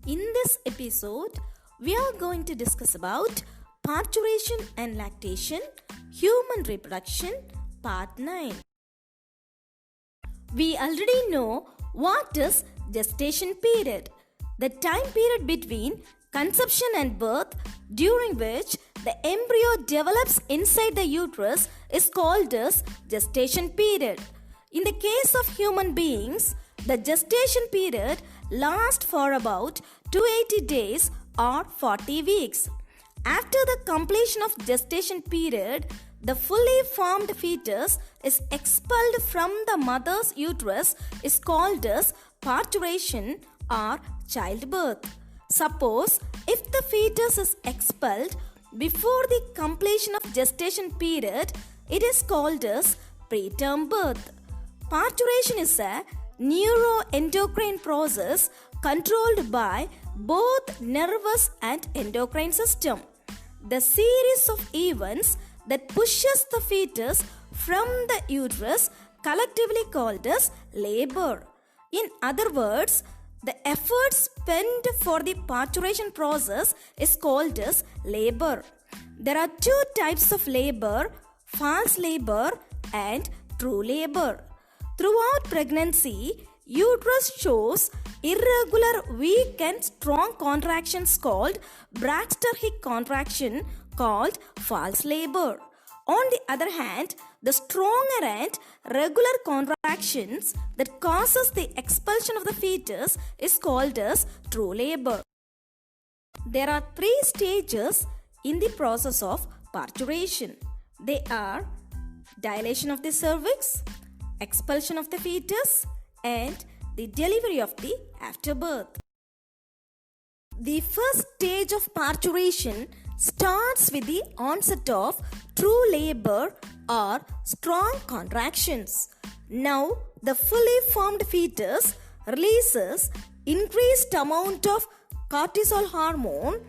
In this episode, we are going to discuss about parturition and lactation, human reproduction, part 9. We already know what is gestation period, the time period between conception and birth during which the embryo develops inside the uterus is called as gestation period. In the case of human beings, the gestation period lasts for about 280 days or 40 weeks. After the completion of gestation period, the fully formed fetus is expelled from the mother's uterus is called as parturition or childbirth. Suppose if the fetus is expelled before the completion of gestation period, it is called as preterm birth. Parturition is a neuroendocrine process controlled by both nervous and endocrine system. The series of events that pushes the fetus from the uterus collectively called as labor. In other words, the effort spent for the parturition process is called as labor. There are two types of labor, false labor and true labor. Throughout pregnancy, uterus shows irregular, weak and strong contractions called Braxton Hicks contraction called false labor. On the other hand, the stronger and regular contractions that causes the expulsion of the fetus is called as true labor. There are 3 stages in the process of parturition. They are dilation of the cervix, expulsion of the fetus, and the delivery of the afterbirth. The first stage of parturition starts with the onset of true labor or strong contractions. Now, the fully formed fetus releases increased amount of cortisol hormone.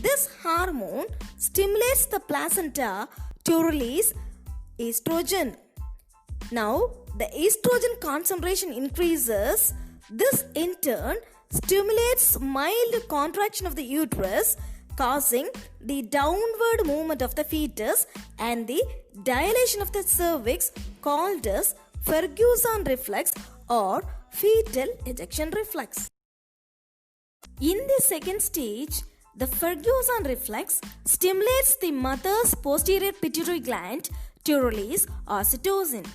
This hormone stimulates the placenta to release estrogen. Now, the estrogen concentration increases. This in turn stimulates mild contraction of the uterus, causing the downward movement of the fetus and the dilation of the cervix called as Ferguson reflex or fetal ejection reflex. In the second stage, the Ferguson reflex stimulates the mother's posterior pituitary gland to release oxytocin.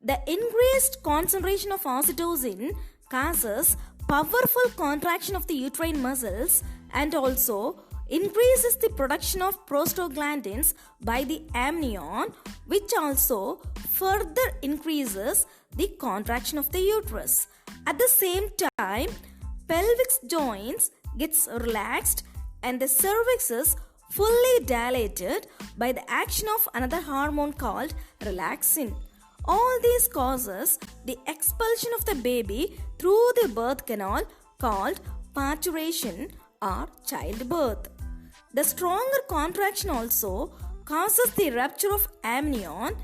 The increased concentration of oxytocin causes powerful contraction of the uterine muscles and also increases the production of prostaglandins by the amnion, which also further increases the contraction of the uterus. At the same time, pelvic joints gets relaxed and the cervix is fully dilated by the action of another hormone called relaxin. All these causes the expulsion of the baby through the birth canal called parturition or childbirth. The stronger contraction also causes the rupture of amnion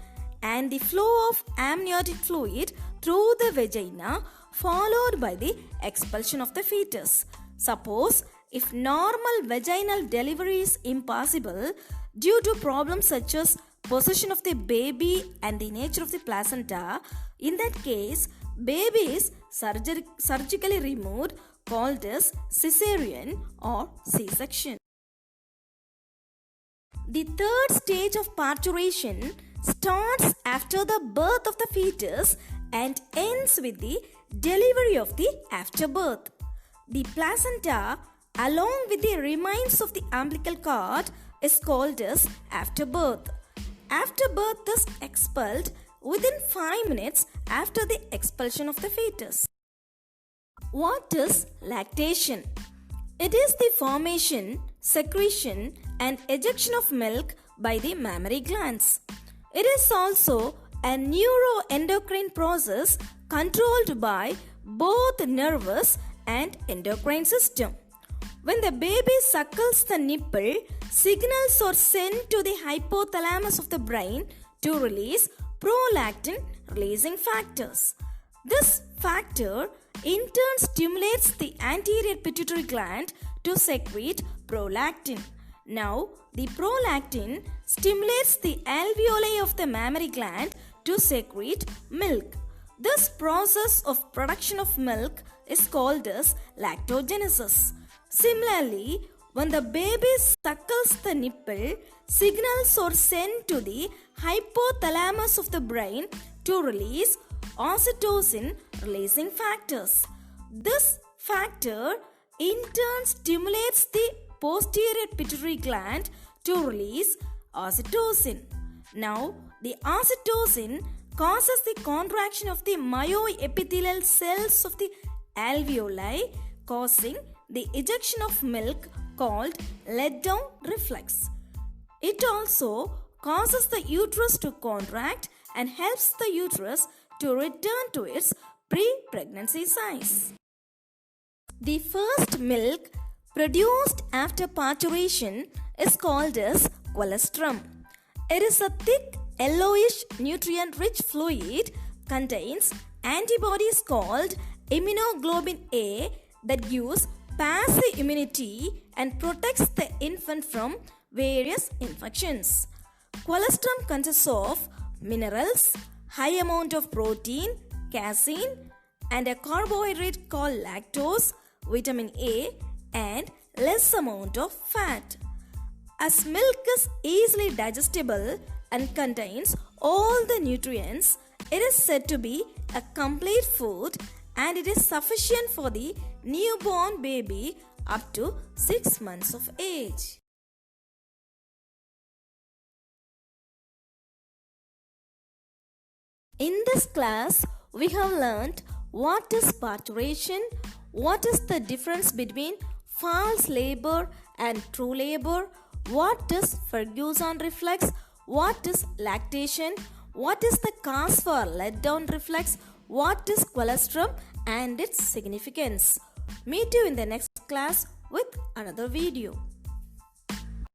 and the flow of amniotic fluid through the vagina, followed by the expulsion of the fetus. Suppose if normal vaginal delivery is impossible due to problems such as position of the baby and the nature of the placenta, in that case, baby is surgically removed called as cesarean or C-section. The third stage of parturition starts after the birth of the fetus and ends with the delivery of the afterbirth. The placenta, along with the remains of the umbilical cord, is called as afterbirth. Afterbirth is expelled within 5 minutes after the expulsion of the fetus. What is lactation? It is the formation, secretion, and ejection of milk by the mammary glands. It is also a neuroendocrine process controlled by both nervous and endocrine system. When the baby suckles the nipple, signals are sent to the hypothalamus of the brain to release prolactin releasing factors. This factor in turn stimulates the anterior pituitary gland to secrete prolactin. Now, the prolactin stimulates the alveoli of the mammary gland to secrete milk. This process of production of milk is called as lactogenesis. Similarly, when the baby suckles the nipple, signals are sent to the hypothalamus of the brain to release oxytocin releasing factors. This factor in turn stimulates the posterior pituitary gland to release oxytocin. Now, the oxytocin causes the contraction of the myoepithelial cells of the alveoli, causing the ejection of milk called let-down reflex. It also causes the uterus to contract and helps the uterus to return to its pre-pregnancy size. The first milk produced after parturition is called as colostrum. It is a thick, yellowish, nutrient-rich fluid, contains antibodies called immunoglobulin A that gives passive immunity and protects the infant from various infections. Colostrum consists of minerals, high amount of protein, casein, and a carbohydrate called lactose, vitamin A, and less amount of fat. As milk is easily digestible and contains all the nutrients, it is said to be a complete food and it is sufficient for the newborn baby up to 6 months of age. In this class, we have learnt what is parturition, what is the difference between false labor and true labor, what is Ferguson reflex, what is lactation, what is the cause for let-down reflex, what is colostrum and its significance. Meet you in the next class with another video.